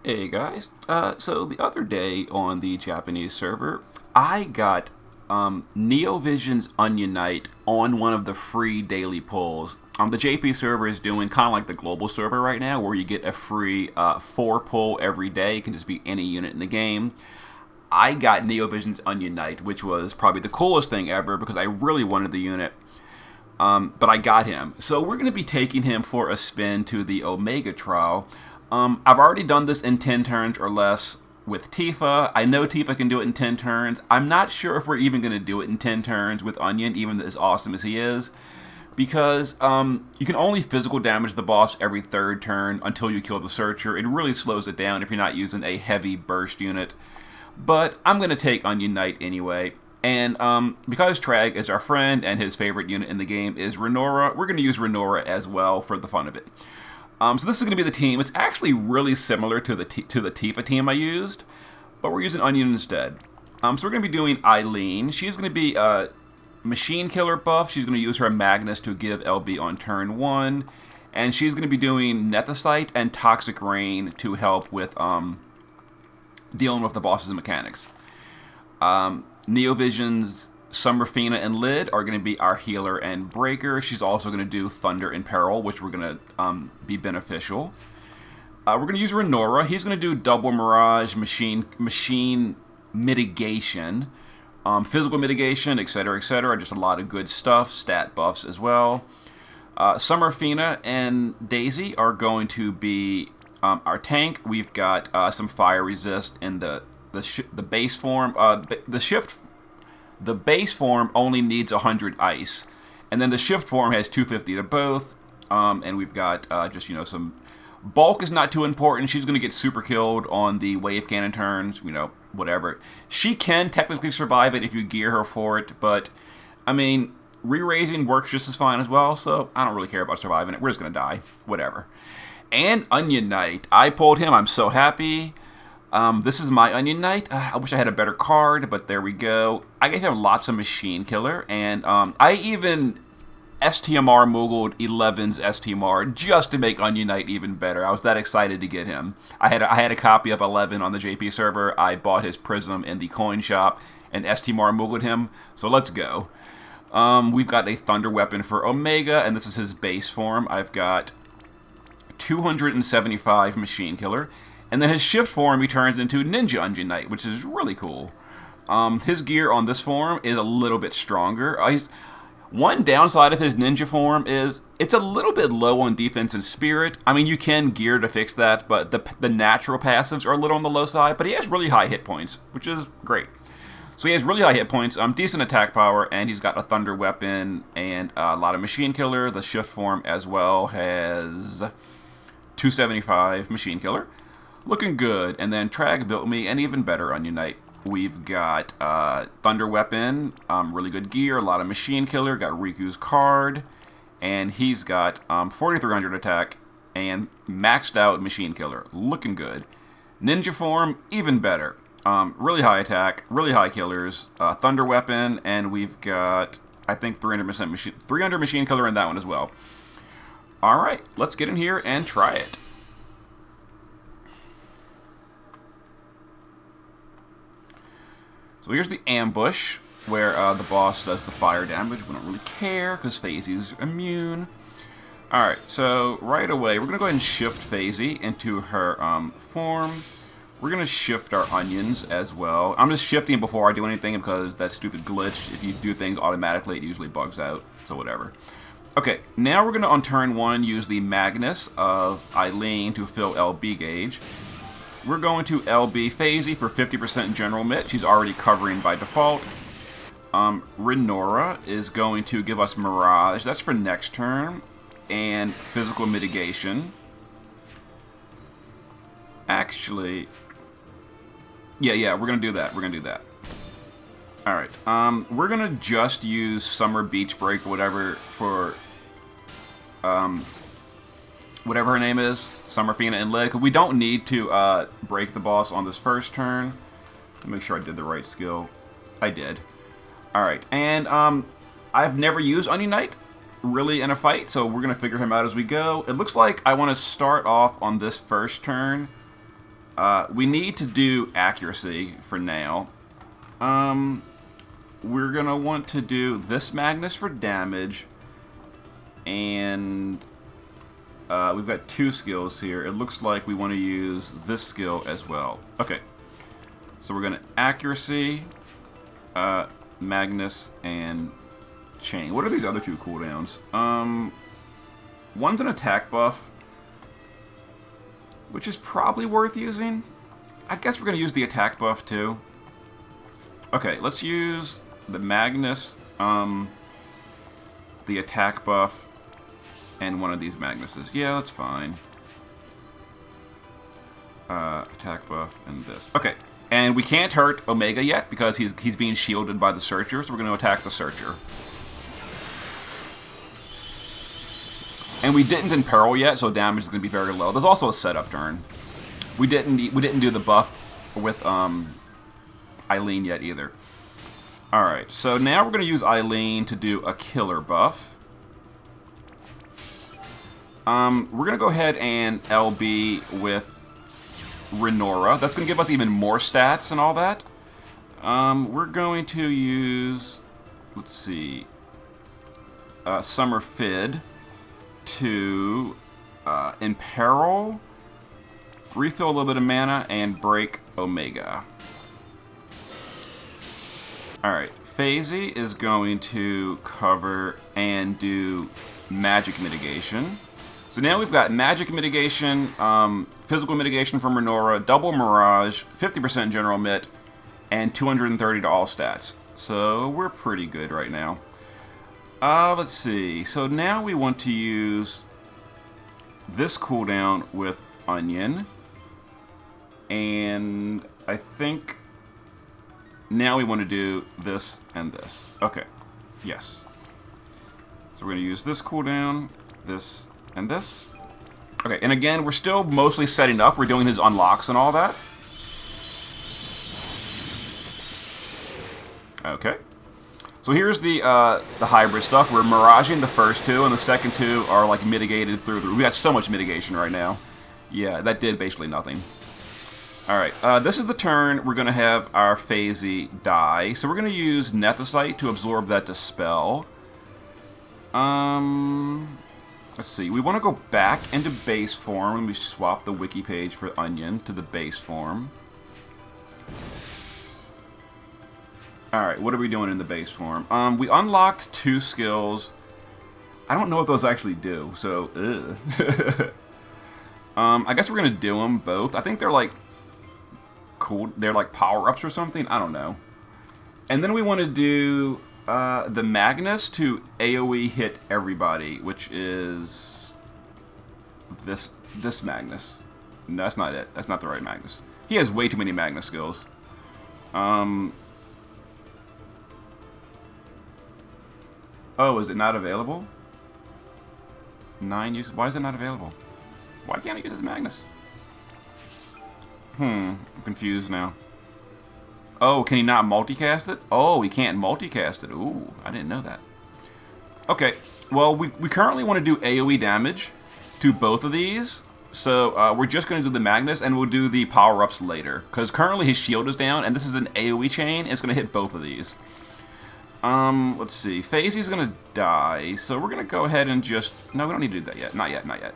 Hey guys. So the other day on the Japanese server, I got Neovision's Onion Knight on one of the free daily pulls. The JP server is doing kind of like the global server right now, where you get a free 4 pull every day. It can just be any unit in the game. I got Neovision's Onion Knight, which was probably the coolest thing ever because I really wanted the unit. But I got him. So we're going to be taking him for a spin to the Omega trial. I've already done this in 10 turns or less with Tifa. I know Tifa can do it in 10 turns. I'm not sure if we're even going to do it in 10 turns with Onion, even as awesome as he is. Because you can only physical damage the boss every third turn until you kill the Searcher. It really slows it down if you're not using a heavy burst unit. But I'm going to take Onion Knight anyway. And because Trag is our friend and his favorite unit in the game is Renora, we're going to use Renora as well for the fun of it. So this is going to be the team. It's actually really similar to the Tifa team I used, but we're using Onion instead. So we're going to be doing Eileen. She's going to be a Machine Killer buff. She's going to use her Magnus to give LB on turn 1. And she's going to be doing Nethicite and Toxic Rain to help with dealing with the boss's mechanics. Neovision's Summerfina and Lid are going to be our healer and breaker. She's also going to do Thunder and Peril, which we're going to be beneficial. We're going to use Renora. He's going to do Double Mirage, Machine Mitigation, Physical Mitigation, etc., etc. Just a lot of good stuff. Stat buffs as well. Summerfina and Daisy are going to be our tank. We've got some fire resist in the base form. The base form only needs 100 ice, and then the shift form has 250 to both. And we've got just some bulk is not too important. She's going to get super killed on the wave cannon turns. Whatever. She can technically survive it if you gear her for it, but I mean, re-raising works just as fine as well. So I don't really care about surviving it. We're just going to die. Whatever. And Onion Knight, I pulled him. I'm so happy. This is my Onion Knight. I wish I had a better card, but there we go. I gave him lots of Machine Killer, and I even STMR Moogled 11's STMR just to make Onion Knight even better. I was that excited to get him. I had a copy of 11 on the JP server. I bought his Prism in the coin shop, and STMR Moogled him, so let's go. We've got a Thunder Weapon for Omega, and this is his base form. I've got 275 Machine Killer. And then his shift form, he turns into Ninja Onion Knight, which is really cool. His gear on this form is a little bit stronger. One downside of his ninja form is it's a little bit low on defense and spirit. I mean, you can gear to fix that, but the natural passives are a little on the low side. But he has really high hit points, which is great. So he has really high hit points, decent attack power, and he's got a Thunder Weapon and a lot of Machine Killer. The shift form as well has 275 Machine Killer. Looking good. And then Trag built me an even better Onion Knight. We've got Thunder Weapon, really good gear, a lot of Machine Killer, got Riku's card, and he's got 4,300 attack and maxed out Machine Killer. Looking good. Ninja form, even better. Really high attack, really high killers, Thunder Weapon, and we've got, I think, 300 Machine Killer in that one as well. Alright, let's get in here and try it. So here's the ambush, where the boss does the fire damage. We don't really care, because Phasey's immune. Alright, so right away, we're going to go ahead and shift Phasey into her form. We're going to shift our onions as well. I'm just shifting before I do anything, because that stupid glitch, if you do things automatically, it usually bugs out, so whatever. Okay, now we're going to, on turn 1, use the Magnus of Eileen to fill LB gauge. We're going to LB Phasey for 50% general mit. She's already covering by default. Renora is going to give us Mirage. That's for next turn. And Physical Mitigation. Actually, yeah, we're going to do that. We're going to do that. Alright, we're going to just use Summer Beach Break or whatever for, whatever her name is. Summerfina and Lid, because we don't need to break the boss on this first turn. Let me make sure I did the right skill. I did. Alright, and I've never used Onion Knight really in a fight, so we're going to figure him out as we go. It looks like I want to start off on this first turn We need to do accuracy for now. We're going to want to do this Magnus for damage. And we've got 2 skills here. It looks like we want to use this skill as well. Okay. So we're going to accuracy, Magnus, and chain. What are these other 2 cooldowns? One's an attack buff, which is probably worth using. I guess we're going to use the attack buff too. Okay, let's use the Magnus, the attack buff, and one of these Magnuses. Yeah, that's fine. Attack buff and this. Okay, and we can't hurt Omega yet because he's being shielded by the Searcher, so we're going to attack the Searcher. And we didn't imperil yet, so damage is going to be very low. There's also a setup turn. We didn't do the buff with Eileen yet either. All right, so now we're going to use Eileen to do a killer buff. We're going to go ahead and LB with Renora. That's going to give us even more stats and all that. We're going to use, let's see, Summer Fid to imperil, refill a little bit of mana, and break Omega. Alright, FaZe is going to cover and do magic mitigation. So now we've got magic mitigation, physical mitigation from Renora, double Mirage, 50% general mit, and 230 to all stats. So we're pretty good right now. Let's see. So now we want to use this cooldown with Onion. And I think now we want to do this and this. Okay. Yes. So we're going to use this cooldown, this, and this. Okay, and again, we're still mostly setting up. We're doing his unlocks and all that. Okay. So here's the hybrid stuff. We're miraging the first 2, and the second 2 are like mitigated through the... We got so much mitigation right now. Yeah, that did basically nothing. Alright, this is the turn we're going to have our FaZe die. So we're going to use Nethicite to absorb that Dispel. Let's see. We want to go back into base form. Let me swap the wiki page for Onion to the base form. Alright, what are we doing in the base form? We unlocked 2 skills. I don't know what those actually do, so, ugh. I guess we're going to do them both. I think they're like cool. They're like power-ups or something. I don't know. And then we want to do the Magnus to AoE hit everybody, which is this Magnus. No, that's not it. That's not the right Magnus. He has way too many Magnus skills. Oh, is it not available? 9 uses. Why is it not available? Why can't I use his Magnus? I'm confused now. Oh, can he not multicast it? Oh, he can't multicast it. Ooh, I didn't know that. Okay, well, we currently want to do AoE damage to both of these. So we're just going to do the Magnus, and we'll do the power-ups later. Because currently his shield is down, and this is an AoE chain, and it's going to hit both of these. Let's see. FaZe's gonna die, so we're gonna go ahead and just... No, we don't need to do that yet. Not yet, not yet.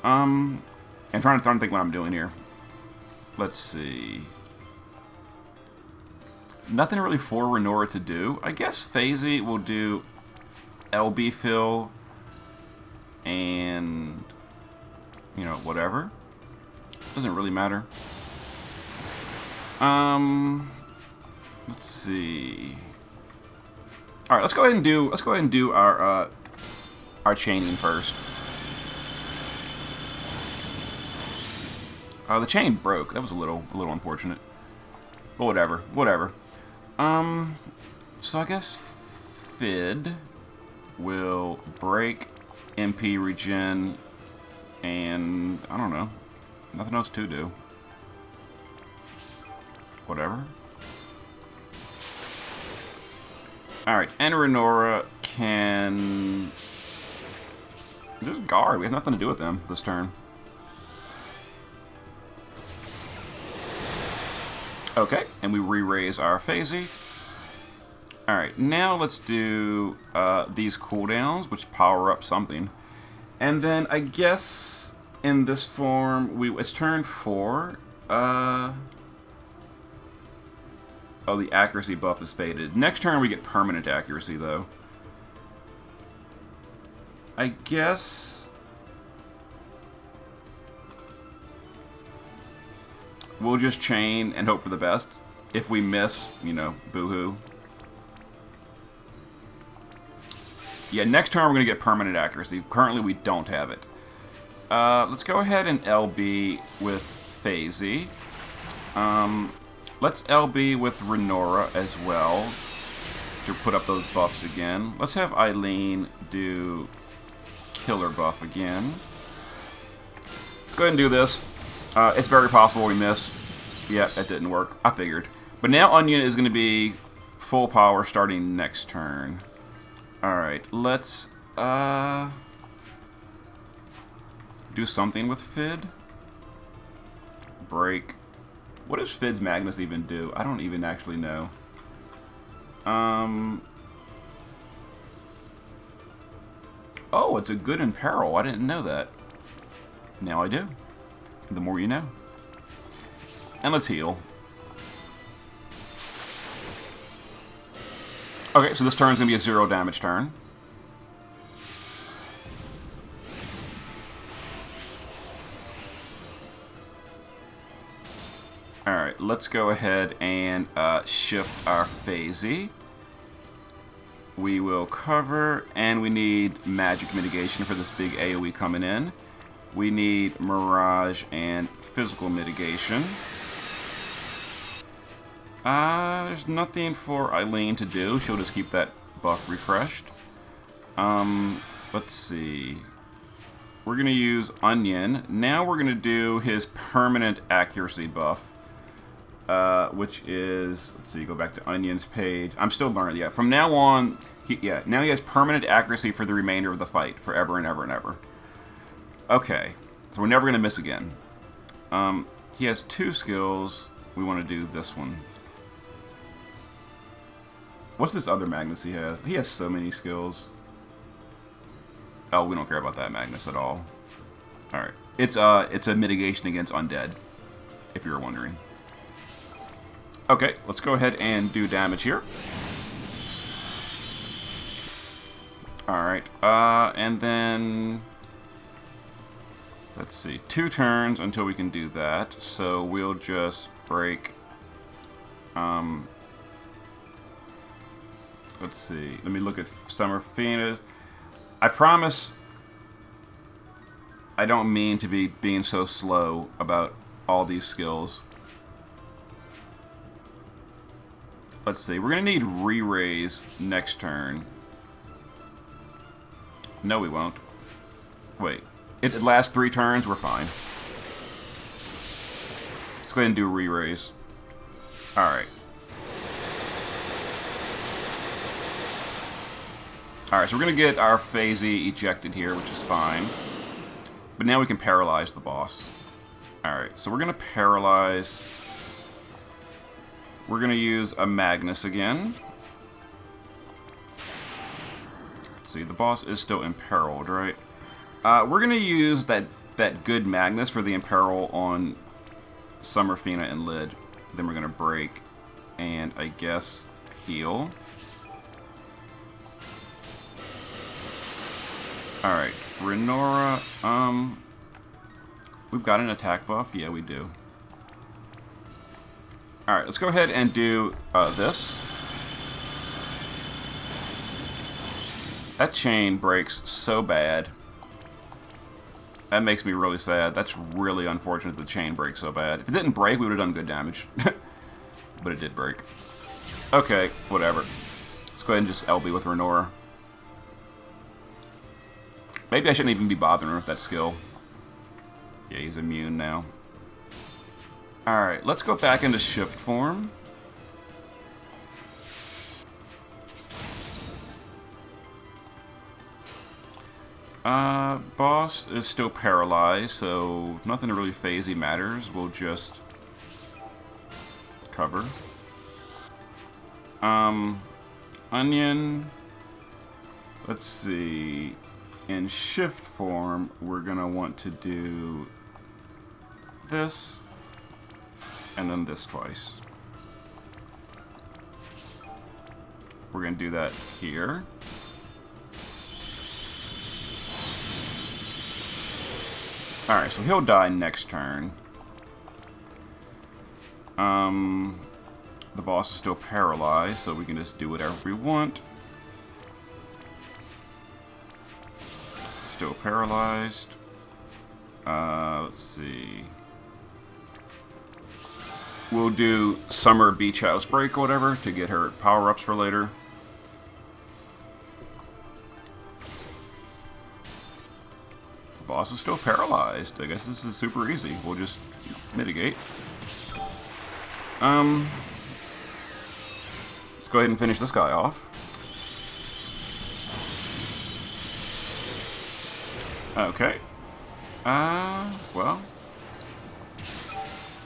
I'm trying to think what I'm doing here. Let's see. Nothing really for Renora to do. I guess FaZe will do LB fill and... you know, whatever. Doesn't really matter. Let's see... All right, let's go ahead and do our chaining first. The chain broke. That was a little unfortunate, but whatever. So I guess Fid will break, MP regen, and I don't know, nothing else to do. Whatever. Alright, and Renora can... Just guard. We have nothing to do with them this turn. Okay, and we re-raise our Phasey. Alright, now let's do these cooldowns, which power up something. And then I guess in this form, it's turn 4. Oh, the accuracy buff is faded. Next turn we get permanent accuracy, though. I guess we'll just chain and hope for the best. If we miss, you know, boo-hoo. Yeah, next turn we're going to get permanent accuracy. Currently we don't have it. Let's go ahead and LB with Phasey. Let's LB with Renora as well to put up those buffs again. Let's have Eileen do killer buff again. Go ahead and do this. It's very possible we miss. Yeah, that didn't work. I figured. But now Onion is going to be full power starting next turn. Alright, let's do something with Fid. Break. What does Fid's Magnus even do? I don't even actually know. Oh, it's a good in peril. I didn't know that. Now I do. The more you know. And let's heal. Okay, so this turn's going to be a 0 damage turn. Alright, let's go ahead and shift our Phasey. We will cover, and we need magic mitigation for this big AoE coming in. We need Mirage and physical mitigation. There's nothing for Eileen to do. She'll just keep that buff refreshed. Let's see. We're going to use Onion. Now we're going to do his permanent accuracy buff. Which is, let's see, go back to Onion's page. I'm still learning, yeah. From now on, now he has permanent accuracy for the remainder of the fight, forever and ever and ever. Okay, so we're never going to miss again. He has 2 skills. We want to do this one. What's this other Magnus he has? He has so many skills. Oh, we don't care about that Magnus at all. Alright. It's a mitigation against undead, if you were wondering. Okay, let's go ahead and do damage here. Alright, and then... let's see, 2 turns until we can do that. So we'll just break... let's see, let me look at Summer Phoenix. I promise I don't mean to be being so slow about all these skills. Let's see, we're going to need re-raise next turn. No, we won't. Wait, it lasts 3 turns, we're fine. Let's go ahead and do re-raise. Alright. Alright, so we're going to get our Phasey ejected here, which is fine. But now we can paralyze the boss. Alright, so we're going to paralyze... we're going to use a Magnus again. Let's see, the boss is still imperiled, right? We're going to use that good Magnus for the imperil on Summerfina and Lid. Then we're going to break and, I guess, heal. Alright, Renora, we've got an attack buff? Yeah, we do. Alright, let's go ahead and do this. That chain breaks so bad. That makes me really sad. That's really unfortunate the chain breaks so bad. If it didn't break, we would have done good damage. But it did break. Okay, whatever. Let's go ahead and just LB with Renora. Maybe I shouldn't even be bothering with that skill. Yeah, he's immune now. Alright, let's go back into shift form. Boss is still paralyzed, so nothing really Phasey matters. We'll just cover. Onion. Let's see. In shift form, we're gonna want to do this, and then this twice. We're gonna do that here. Alright, so he'll die next turn. The boss is still paralyzed, so we can just do whatever we want. Still paralyzed. Let's see. We'll do Summer Beach House Break or whatever to get her power-ups for later. The boss is still paralyzed. I guess this is super easy. We'll just mitigate. Let's go ahead and finish this guy off. Okay. Well,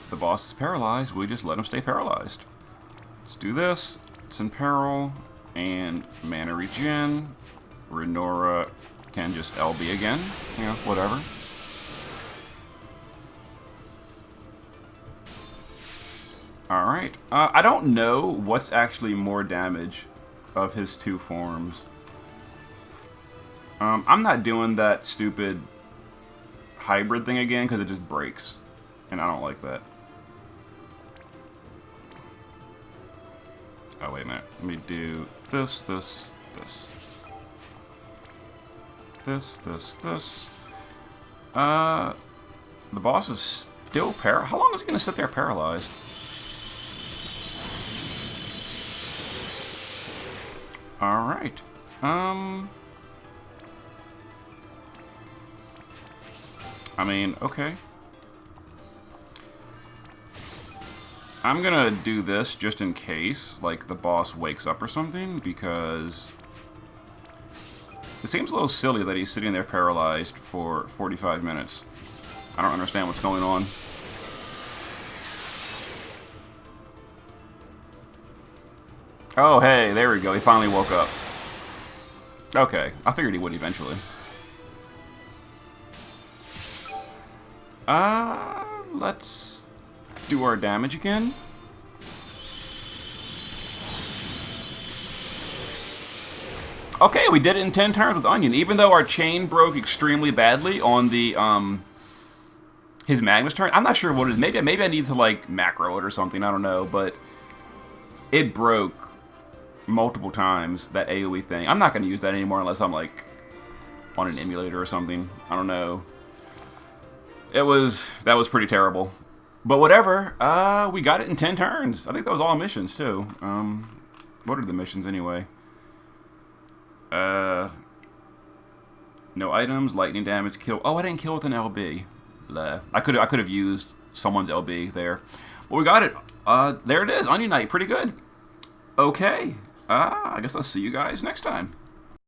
the boss is paralyzed. We just let him stay paralyzed. Let's do this. It's in peril. And mana regen. Renora can just LB again. You know, whatever. Alright. I don't know what's actually more damage of his two forms. I'm not doing that stupid hybrid thing again because it just breaks. And I don't like that. Oh, wait a minute. Let me do this, this, this. This, this, this. The boss is still paralyzed. How long is he going to sit there paralyzed? Alright. I mean, okay. I'm gonna do this just in case, like, the boss wakes up or something, because it seems a little silly that he's sitting there paralyzed for 45 minutes. I don't understand what's going on. Oh, hey, there we go. He finally woke up. Okay, I figured he would eventually. Let's do our damage again. Okay, we did it in 10 turns with Onion. Even though our chain broke extremely badly on the, his Magnus turn. I'm not sure what it is. Maybe I need to, like, macro it or something. I don't know, but it broke multiple times, that AoE thing. I'm not going to use that anymore unless I'm, like, on an emulator or something. I don't know. That was pretty terrible. But whatever, we got it in 10 turns. I think that was all missions, too. What are the missions, anyway? No items, lightning damage, kill. Oh, I didn't kill with an LB. Blah. I could have used someone's LB there. But we got it. There it is, Onion Knight, pretty good. Okay. I guess I'll see you guys next time.